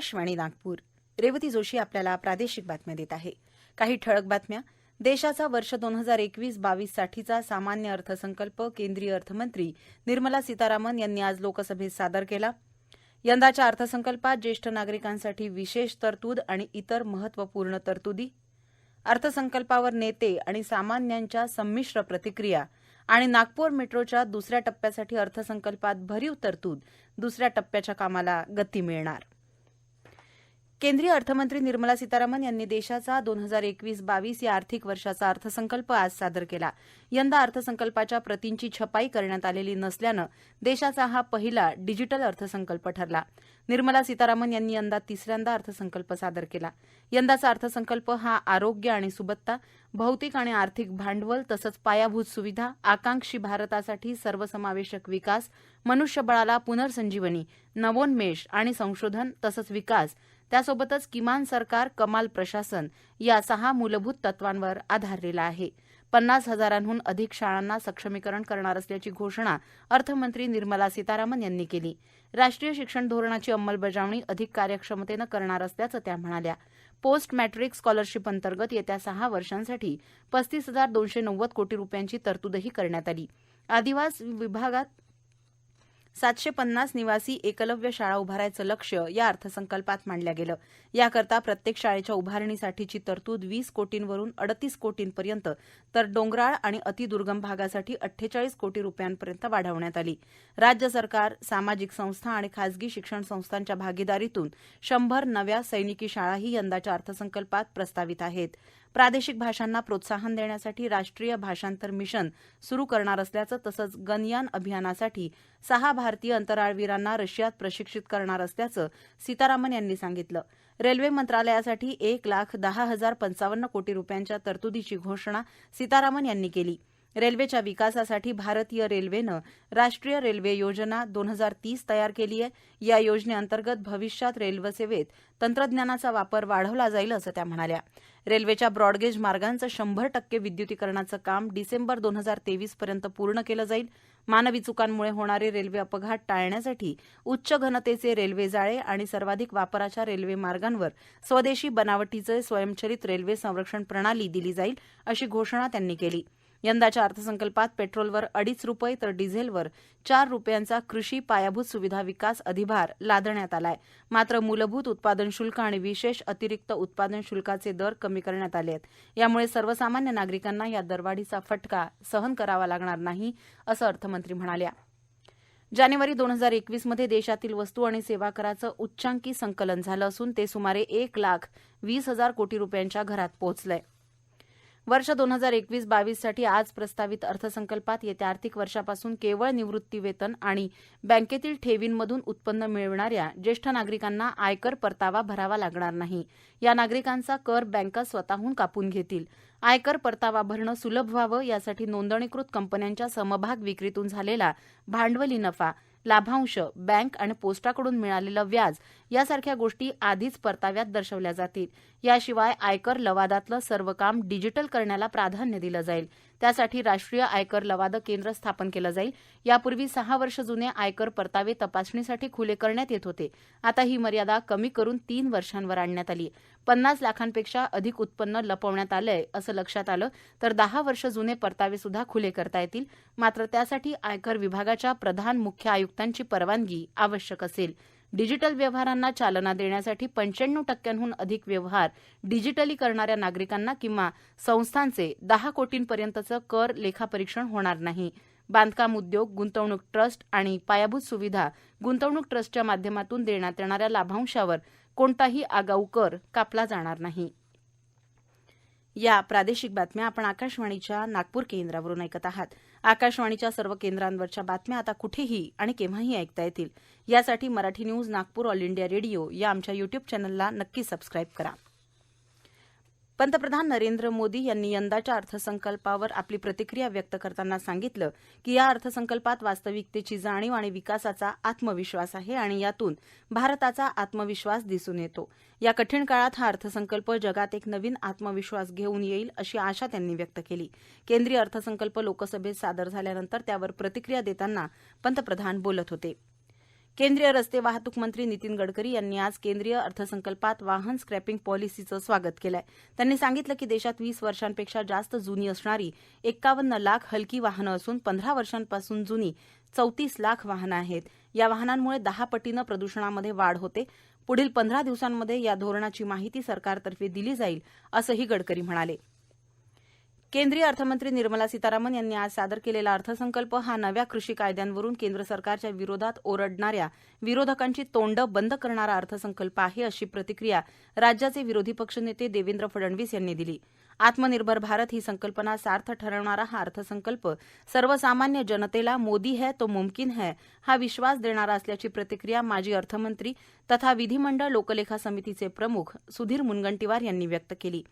आकाशवाणी नागपूर. रेवती जोशी आपल्याला प्रादेशिक बातम्या देत आहे. काही ठळक बातम्या. देशाचा वर्ष 2021-22 साठीचा सामान्य अर्थसंकल्प केंद्रीय अर्थमंत्री निर्मला सीतारामन यांनी आज लोकसभेत सादर केला. यंदाच्या अर्थसंकल्पात ज्येष्ठ नागरिकांसाठी विशेष तरतूद आणि इतर महत्त्वपूर्ण तरतुदी. अर्थसंकल्पावर नेते आणि सामान्यांच्या संमिश्र प्रतिक्रिया. आणि नागपूर मेट्रोच्या दुसऱ्या टप्प्यासाठी अर्थसंकल्पात भरीव तरतूद. दुसऱ्या टप्प्याच्या कामाला गती मिळणार. केंद्रीय अर्थमंत्री निर्मला सीतारामन यांनी देशाचा 2021-22 या आर्थिक वर्षाचा अर्थसंकल्प आज सादर केला. यंदा अर्थसंकल्पाच्या प्रतींची छपाई करण्यात आलेली नसल्यानं देशाचा हा पहिला डिजिटल अर्थसंकल्प ठरला. निर्मला सीतारामन यांनी यंदा तिसऱ्यांदा अर्थसंकल्प सादर केला. यंदाचा अर्थसंकल्प हा आरोग्य आणि सुबत्ता, भौतिक आणि आर्थिक भांडवल तसंच पायाभूत सुविधा, आकांक्षी भारतासाठी सर्वसमावेशक विकास, मनुष्यबळाला पुनर्संजीवनी, नवोन्मेष आणि संशोधन तसंच विकास, त्यासोबतच किमान सरकार कमाल प्रशासन या 6 मूलभूत तत्वांवर आधारलेला आहे. 50,000हून अधिक शाळांना सक्षमीकरण करणार असल्याची घोषणा अर्थमंत्री निर्मला सीतारामन यांनी केली. राष्ट्रीय शिक्षण धोरणाची अंमलबजावणी अधिक कार्यक्षमतेनं करणार असल्याचं त्या म्हणाल्या. पोस्ट मॅट्रिक स्कॉलरशिप अंतर्गत येत्या 6 वर्षांसाठी 35,290 कोटी रुपयांची तरतूदही करण्यात आली. आदिवासी विभागात 750 निवासी एकलव्य शाळा उभारायचं लक्ष्य या अर्थसंकल्पात मांडलं गेलं. याकरता प्रत्येक शाळेच्या उभारणीसाठीची तरतूद 20 कोटींवरून 38 कोटींपर्यंत तर डोंगराळ आणि अतिदुर्गम भागासाठी 48 कोटी रुपयांपर्यंत वाढवण्यात आली. राज्य सरकार, सामाजिक संस्था आणि खासगी शिक्षण संस्थांच्या भागीदारीतून 100 नव्या सैनिकी शाळाही यंदाच्या अर्थसंकल्पात प्रस्तावित आहेत. प्रादेशिक भाषांना प्रोत्साहन देण्यासाठी राष्ट्रीय भाषांतर मिशन सुरू करणार असल्याचं तसंच गगनयान अभियानासाठी 6 भारतीय अंतराळवीरांना रशियात प्रशिक्षित करणार असल्याचं सीतारामन यांनी सांगितलं. रेल्वे मंत्रालयासाठी 1,10,055 कोटी रुपयांच्या तरतुदीची घोषणा सीतारामन यांनी केली. रेल्वेच्या विकासासाठी भारतीय रेल्वेनं राष्ट्रीय रेल्वे योजना 2030 तयार केली आहे. या योजनेअंतर्गत भविष्यात रेल्वेसेवेत तंत्रज्ञानाचा वापर वाढवला जाईल असं त्या म्हणाल्या. रेल्वेच्या ब्रॉडगेज मार्गांचं 100% विद्युतीकरणाचं काम डिसेंबर 2023 पर्यंत पूर्ण केलं जाईल. मानवी चुकांमुळे होणारे रेल्वे अपघात टाळण्यासाठी उच्च घनतेचे रेल्वे जाळे आणि सर्वाधिक वापराच्या रेल्वे मार्गांवर स्वदेशी बनावटीचे स्वयंचलित रेल्वे संरक्षण प्रणाली दिली जाईल अशी घोषणा त्यांनी केली. यंदाच्या अर्थसंकल्पात पेट्रोलवर 2.5 रुपये तर डिझेलवर 4 रुपयांचा कृषी पायाभूत सुविधा विकास अधिभार लादण्यात आलाय. मात्र मूलभूत उत्पादन शुल्क आणि विशेष अतिरिक्त उत्पादन शुल्काचे दर कमी करण्यात आले आहेत. यामुळे सर्वसामान्य नागरिकांना या दरवाढीचा फटका सहन करावा लागणार नाही असं अर्थमंत्री म्हणाल्या. जानेवारी 2021 मध्ये देशातील वस्तू आणि सेवा कराचं उच्चांकी संकलन झालं असून ते सुमारे 1,20,000 कोटी रुपयांच्या घरात पोहोचलंय. वर्ष 2021-22 साठी आज प्रस्तावित अर्थसंकल्पात येत्या आर्थिक वर्षापासून केवळ निवृत्ती वेतन आणि बँकेतील ठेवींमधून उत्पन्न मिळविणाऱ्या ज्येष्ठ नागरिकांना आयकर परतावा भरावा लागणार नाही. या नागरिकांचा कर बँका स्वतःहून कापून घेतील. आयकर परतावा भरणं सुलभ व्हावं यासाठी नोंदणीकृत कंपन्यांच्या समभाग विक्रीतून झालेला भांडवली नफा, लाभांश, बँक आणि पोस्टाकडून मिळालेलं व्याज यासारख्या गोष्टी आधीच परताव्यात दर्शवल्या जातील. याशिवाय आयकर लवादातलं सर्व काम डिजिटल करण्याला प्राधान्य दिलं जाईल. त्यासाठी राष्ट्रीय आयकर लवाद केंद्र स्थापन केलं जाईल. यापूर्वी 6 वर्ष जुने आयकर परतावे तपासणीसाठी खुले करण्यात येत होते. आता ही मर्यादा कमी करून 3 वर्षांवर आणण्यात आली. 50 लाखांपेक्षा अधिक उत्पन्न लपवण्यात आलंय असं लक्षात आलं तर 10 वर्ष जुने परतावे सुद्धा खुले करता येतील. मात्र त्यासाठी आयकर विभागाच्या प्रधान मुख्य आयुक्तांची परवानगी आवश्यक असेल. डिजिटल व्यवहारांना चालना देण्यासाठी 95%हून अधिक व्यवहार डिजिटली करणाऱ्या नागरिकांना किंवा संस्थांचे 10 कोटींपर्यंतचं कर लेखापरीक्षण होणार नाही. बांधकाम उद्योग, गुंतवणूक ट्रस्ट आणि पायाभूत सुविधा गुंतवणूक ट्रस्टच्या माध्यमातून देण्यात येणाऱ्या लाभांशावर कोणताही आगाऊ कर कापला जाणार नाही. या प्रादेशिक बातम्या आपण आकाशवाणीच्या नागपूर केंद्रावरून ऐकत आहात. आकाशवाणीच्या सर्व केंद्रांवरच्या बातम्या आता कुठेही आणि केव्हाही ऐकता येतील. यासाठी Marathi news Nagpur all India radio या आमच्या युट्यूब चॅनलला नक्की सबस्क्राईब करा. पंतप्रधान नरेंद्र मोदी यांनी यंदाच्या अर्थसंकल्पावर आपली प्रतिक्रिया व्यक्त करताना सांगितलं की या अर्थसंकल्पात वास्तविकतेची जाणीव आणि विकासाचा आत्मविश्वास आहे आणि यातून भारताचा आत्मविश्वास दिसून येतो. या कठीण काळात हा अर्थसंकल्प जगात एक नवीन आत्मविश्वास घेऊन येईल अशी आशा त्यांनी व्यक्त केली. केंद्रीय अर्थसंकल्प लोकसभेत सादर झाल्यानंतर त्यावर प्रतिक्रिया देताना पंतप्रधान बोलत होते. केंद्रीय रस्ते वाहतूक मंत्री नितीन गडकरी यांनी आज केंद्रीय अर्थसंकल्पात वाहन स्क्रॅपिंग पॉलिसीचं स्वागत केलं आहे. त्यांनी सांगितलं की देशात 20 वर्षांपेक्षा जास्त जुनी असणारी 51 लाख हलकी वाहनं असून 15 वर्षांपासून जुनी 34 लाख वाहनं आहेत. या वाहनांमुळे 10 पटीनं प्रदूषणामध्ये वाढ होते. पुढील 15 दिवसांमध्ये या धोरणाची माहिती सरकारतर्फे दिली जाईल, असंही गडकरी म्हणाले. केंद्रीय अर्थमंत्री निर्मला सीतारामन यांनी आज सादर केलेला अर्थसंकल्प हा नव्या कृषी कायद्यांवरून केंद्र सरकारच्या विरोधात ओरडणाऱ्या विरोधकांची तोंडं बंद करणारा अर्थसंकल्प आहे, अशी प्रतिक्रिया राज्याचे विरोधी पक्षनेते देवेंद्र फडणवीस यांनी दिली. आत्मनिर्भर भारत ही संकल्पना सार्थ ठरवणारा हा अर्थसंकल्प सर्वसामान्य जनतेला मोदी है तो मुमकिन है हा विश्वास देणारा असल्याची प्रतिक्रिया माजी अर्थमंत्री तथा विधिमंडळ लोकलेखा समितीचे प्रमुख सुधीर मुनगंटीवार यांनी व्यक्त केली.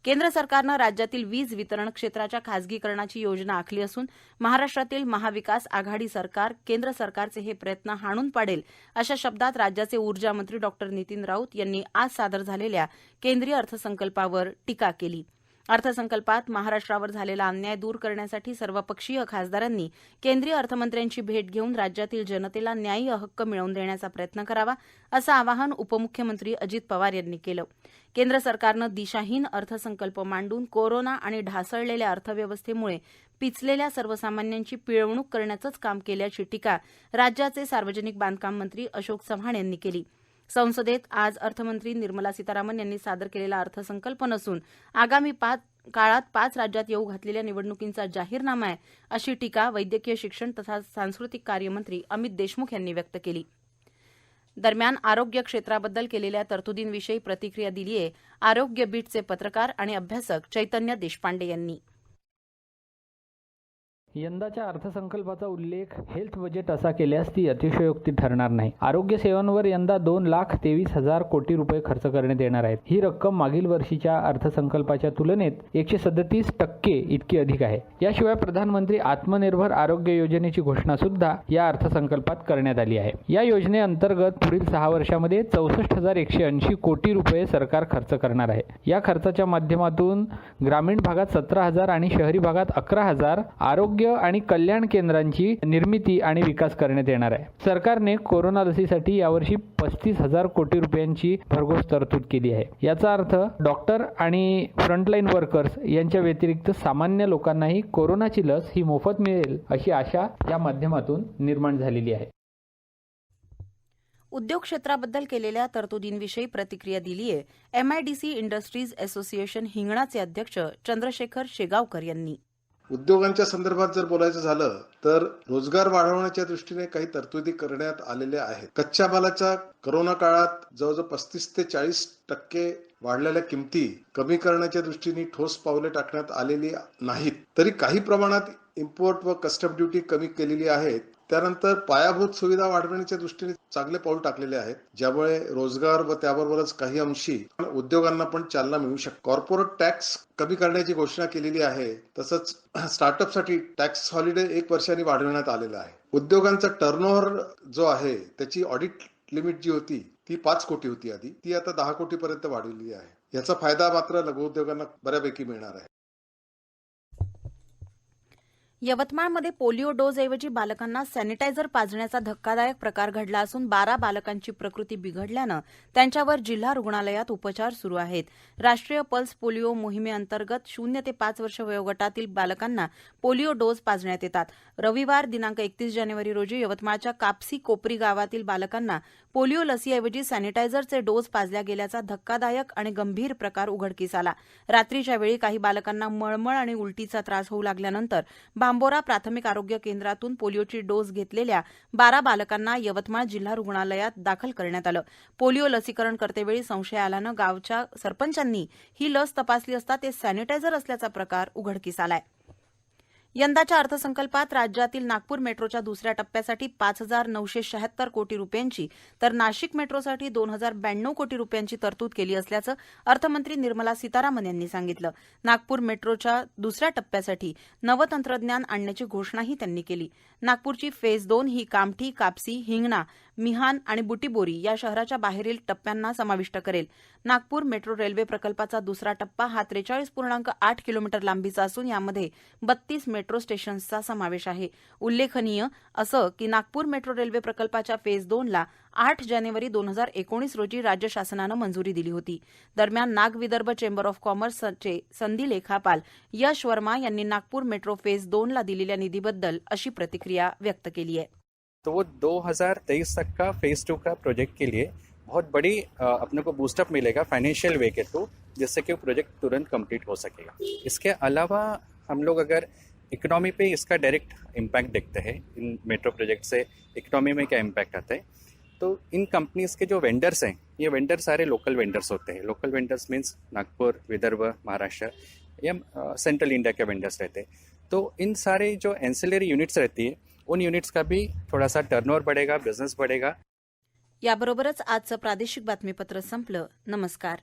केंद्र सरकारनं राज्यातील वीज वितरण क्षेत्राच्या खासगीकरणाची योजना आखली असून महाराष्ट्रातील महाविकास आघाडी सरकार केंद्र सरकारचे हे प्रयत्न हाणून पाडेल, अशा शब्दात राज्याचे ऊर्जा मंत्री डॉ. नितीन राऊत यांनी आज सादर झालेल्या केंद्रीय अर्थसंकल्पावर टीका केली. अर्थसंकल्पात महाराष्ट्रावर झालेला अन्याय दूर करण्यासाठी सर्वपक्षीय खासदारांनी केंद्रीय अर्थमंत्र्यांची भेट घेऊन राज्यातील जनतेला न्याय्य हक्क मिळवून देण्याचा प्रयत्न करावा, असं आवाहन उपमुख्यमंत्री अजित पवार यांनी केलं. केंद्र सरकारनं दिशाहीन अर्थसंकल्प मांडून कोरोना आणि ढासळलेल्या अर्थव्यवस्थेमुळे पिचलेल्या सर्वसामान्यांची पिळवणूक करण्याचंच काम केल्याची टीका राज्याचे सार्वजनिक बांधकाम मंत्री अशोक चव्हाण यांनी केली. संसदेत आज अर्थमंत्री निर्मला सीतारामन यांनी सादर केलेला अर्थसंकल्प नसून आगामी काळात 5 राज्यात येऊ घातलेल्या निवडणुकींचा जाहीरनामा आहे, अशी टीका वैद्यकीय शिक्षण तथा सांस्कृतिक कार्यमंत्री अमित देशमुख यांनी व्यक्त केली. दरम्यान आरोग्य क्षेत्राबद्दल केलेल्या तरतुदींविषयी प्रतिक्रिया दिली आहे आरोग्य बीटचे पत्रकार आणि अभ्यासक चैतन्य देशपांडे यांनी. यंदाच्या अर्थसंकल्पाचा उल्लेख हेल्थ बजेट असा केल्यास ती अतिशयोक्ती ठरणार नाही. आरोग्य सेवांवर यंदा 2,23,000 कोटी रुपये खर्च करण्यात येणार आहेत. ही रक्कम मागील वर्षीच्या अर्थसंकल्पाच्या तुलनेत 137% इतकी अधिक आहे. याशिवाय प्रधानमंत्री आत्मनिर्भर आरोग्य योजनेची घोषणा सुद्धा या अर्थसंकल्पात करण्यात आली आहे. या योजनेअंतर्गत पुढील 6 वर्षामध्ये 64,180 कोटी रुपये सरकार खर्च करणार आहे. या खर्चाच्या माध्यमातून ग्रामीण भागात 17,000 आणि शहरी भागात 11,000 आरोग्य आणि कल्याण केंद्रांची निर्मिती आणि विकास करण्यात येणार आहे. सरकारने कोरोना लसीसाठी यावर्षी 35,000 कोटी रुपयांची भरघोस तरतूद केली आहे. याचा अर्थ डॉक्टर आणि फ्रंटलाईन वर्कर्स यांच्या व्यतिरिक्त सामान्य लोकांनाही कोरोनाची लस ही मोफत मिळेल, अशी आशा या माध्यमातून निर्माण झालेली आहे. उद्योग क्षेत्राबद्दल केलेल्या तरतुदींविषयी प्रतिक्रिया दिली आहे MIDC इंडस्ट्रीज असोसिएशन हिंगणाचे अध्यक्ष चंद्रशेखर शेगावकर यांनी. उद्योगांच्या संदर्भात जर बोलायचं झालं तर रोजगार वाढवण्याच्या दृष्टीने काही तरतुदी करण्यात आलेल्या आहेत. कच्च्या मालाच्या कोरोना काळात जवळजवळ 35 ते 40% वाढलेल्या किमती कमी करण्याच्या दृष्टीने ठोस पावले टाकण्यात आलेली नाहीत. तरी काही प्रमाणात इम्पोर्ट व कस्टम ड्युटी कमी केलेली आहेत. त्यानंतर पायाभूत सुविधा वाढवण्याच्या दृष्टीने चांगले पाऊल टाकलेले आहेत, ज्यामुळे रोजगार व त्याबरोबरच काही अंशी उद्योगांना पण चालना मिळू शकते. कॉर्पोरेट टॅक्स कमी करण्याची घोषणा केलेली आहे. तसंच स्टार्टअपसाठी टॅक्स हॉलिडे 1 वर्षांनी वाढवण्यात आलेला आहे. उद्योगांचा टर्नओव्हर जो आहे त्याची ऑडिट लिमिट जी होती ती 5 कोटी होती आधी, ती आता 10 कोटीपर्यंत वाढवली आहे. याचा फायदा मात्र लघु उद्योगांना बऱ्यापैकी मिळणार आहे. यवतमाळमध्ये पोलिओ डोसऐवजी बालकांना सॅनिटायझर पाजण्याचा धक्कादायक प्रकार घडला असून 12 बालकांची प्रकृती बिघडल्यानं त्यांच्यावर जिल्हा रुग्णालयात उपचार सुरू आहेत. राष्ट्रीय पल्स पोलिओ मोहिमेअंतर्गत 0 ते 5 वर्ष वयोगटातील बालकांना पोलिओ डोस पाजण्यात येतात. रविवार दिनांक 31 जानेवारी रोजी यवतमाळच्या कापसी कोपरी गावातील बालकांना पोलिओ लसीऐवजी सॅनिटायझरचे डोस पाजल्या गेल्याचा धक्कादायक आणि गंभीर प्रकार उघडकीस आला. रात्रीच्या वेळी काही बालकांना मळमळ आणि उलटीचा त्रास होऊ लागल्यानंतर बांबोरा प्राथमिक आरोग्य केंद्रातून पोलिओची डोस घेतलेल्या 12 बालकांना यवतमाळ जिल्हा रुग्णालयात दाखल करण्यात आलं. पोलिओ लसीकरण करतेवेळी संशय आल्यानं गावच्या सरपंचांनी ही लस तपासली असता ते सॅनिटायझर असल्याचा प्रकार उघडकीस आलाय. यंदाच्या अर्थसंकल्पात राज्यातील नागपूर मेट्रोच्या दुसऱ्या टप्प्यासाठी 5,976 कोटी रुपयांची तर नाशिक मेट्रोसाठी 2,092 कोटी रुपयांची तरतूद केली असल्याचं अर्थमंत्री निर्मला सीतारामन यांनी सांगितलं. नागपूर मेट्रोच्या दुसऱ्या टप्प्यासाठी नवतंत्रज्ञान आणण्याची घोषणाही त्यांनी केली. नागपूरची फेज 2 ही कामठी, कापसी, हिंगणा, मिहान आणि बुटीबोरी या शहराच्या बाहेरील टप्प्यांना समाविष्ट करेल. नागपूर मेट्रो रेल्वे प्रकल्पाचा दुसरा टप्पा हा 43.8 किलोमीटर लांबीचा असून यामध्ये 32 मेट्रो स्टेशन्सचा समावेश आहे. उल्लेखनीय असं की नागपूर मेट्रो रेल्वे प्रकल्पाच्या फेज 2 ला 8 जानेवारी 2019 रोजी राज्य शासनानं मंजुरी दिली होती. दरम्यान नाग विदर्भ चेंबर ऑफ कॉमर्सचे संधी लेखापाल यश वर्मा यांनी नागपूर मेट्रो फेज 2 ला दिलेल्या निधीबद्दल अशी प्रतिक्रिया व्यक्त केली आहे. तो वो 2023 तक का फेज 2 का प्रोजेक्ट के लिए बहुत बड़ी अपने को बूस्टअप मिलेगा फाइनेंशियल वे के थ्रू, जिससे कि वो प्रोजेक्ट तुरंत कंप्लीट हो सकेगा. इसके अलावा हम लोग अगर इकोनॉमी पे इसका डायरेक्ट इम्पैक्ट देखते हैं, in metro project say economy में क्या इम्पैक्ट आता है, तो इन कंपनीज के जो वेंडर्स हैं, ये वेंडर सारे लोकल वेंडर्स होते हैं. Local vendors means Nagpur, Vidarbha, Maharashtra या सेंट्रल इंडिया के वेंडर्स रहते हैं. तो इन सारे जो एंसिलरी यूनिट्स रहती है, उन यूनिट्स का भी थोड़ा सा टर्नओवर बढ़ेगा, बिजनेस बढ़ेगा. याबरोबरच आजचं प्रादेशिक बातमीपत्र संपलं. नमस्कार.